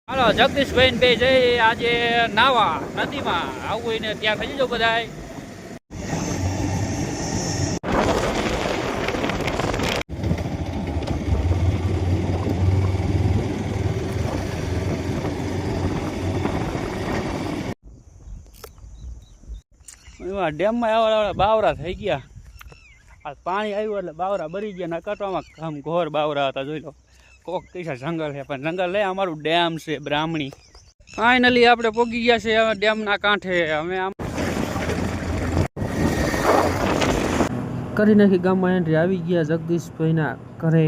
હાલો જગદીશભાઈ ને બે જઈ આજે નાવા નદીમાં આવું હોય ને ત્યાં થઈ જજો બધાય. ડેમમાં આવડા બાવરા થઈ ગયા. આ પાણી આવ્યું એટલે બાવરા બરી ગયા. ના કટવામાં આમ ઘોર બાવરા હતા. જોઈ લો કોક કઈસા જંગલ છે પણ જંગલ લે અમારું ડેમ છે બ્રાહ્મણી. ફાઇનલી આપણે પોગી ગયા છે ડેમના કાંઠે. અમે આમ કરી નાખી ગામમાં એન્ટ્રી આવી ગયા જગદીશભાઈના ઘરે.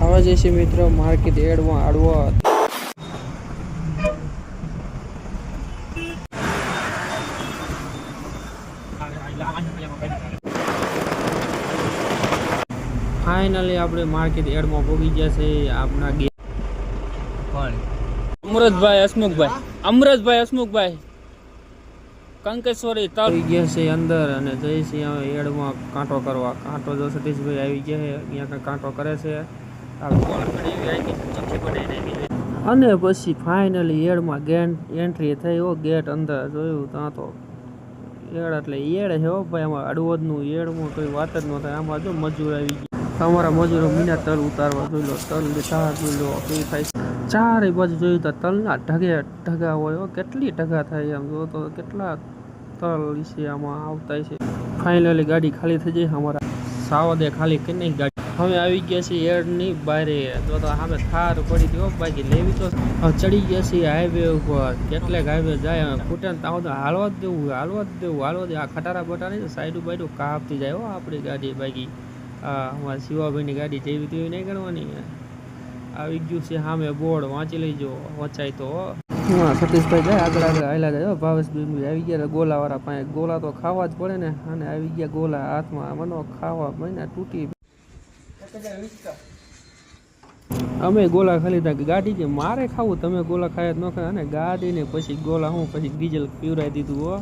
આવા જશે મિત્રો માર્કેટ એડમાં આડવા. ફાઇનલી આપણે માર્કેટ એડમાં પહોંચી ગયા છે. આપણા અમૃતભાઈ હસમુખભાઈ કંકેશ્વરી આવી ગયા છે અંદર અને જઈશી હવે એડમાં કાંટો કરવા. કાંટો જો સતીશભાઈ આવી ગયા છે અહીંયા કાંટો કરે છે. અને પછી ફાઇનલી એડમાં એન્ટ્રી થઈ. હો ગેટ અંદર જોયું ત્યાં તો એડ એટલે એડ છે. હો ભાઈ આમાં અડવદનું એડમાં કોઈ વાત જ ન થાય. આમાં જો મજૂર આવી ગયા. અમારા મજૂરો મીના તલ ઉતારવા જોઈ લો. તલ લીધા જોઈ લો કેવી થાય. ચારે બાજુ જોયું તો તલના ઢગા હોય. કેટલી ઢગા થાય આમ જો તો કેટલા તલ છે આમાં આવતા છે. ફાઇનલી ગાડી ખાલી થઈ જાય. અમારા સાવદે ખાલી કરી નાખી ગાડી. હવે આવી ગયા છે એડની બારે. જો તો સામે થાર પડી હતી બાકી લેવી તો ચડી ગયા છે હાઈવે ઉપર. કેટલેક હાઈવે જાય ફૂટે ને ત્યાં તો હાલવા જ દેવું. આ ખટારા બટારા સાઈડું બાઈડું કાપતી જાય. હો આપણી ગાડી બાકી અમારા શિવાભાઈની ગાડી જેવી તેવી નહીં ગણવાની. આવી ગયું છે સામે બોર્ડ વાંચી લઈજો વચાય તો. સતીશભાઈ જાય આગળ હાલ્યા જાય. ભાવેશભાઈ આવી ગયા ગોલાવાળા પાસે. ગોલા તો ખાવા જ પડે ને. અને આવી ગયા ગોલા હાથમાં. મનો ખાવા મહિના તૂટી. અમે ગોલા ખાલી હતા ગાડી કે મારે ખાવું. તમે ગોલા ખાયા ન ખાય અને ગાડીને પછી ગોલા હું પછી ડીઝલ પીવરાઈ દીધું. હો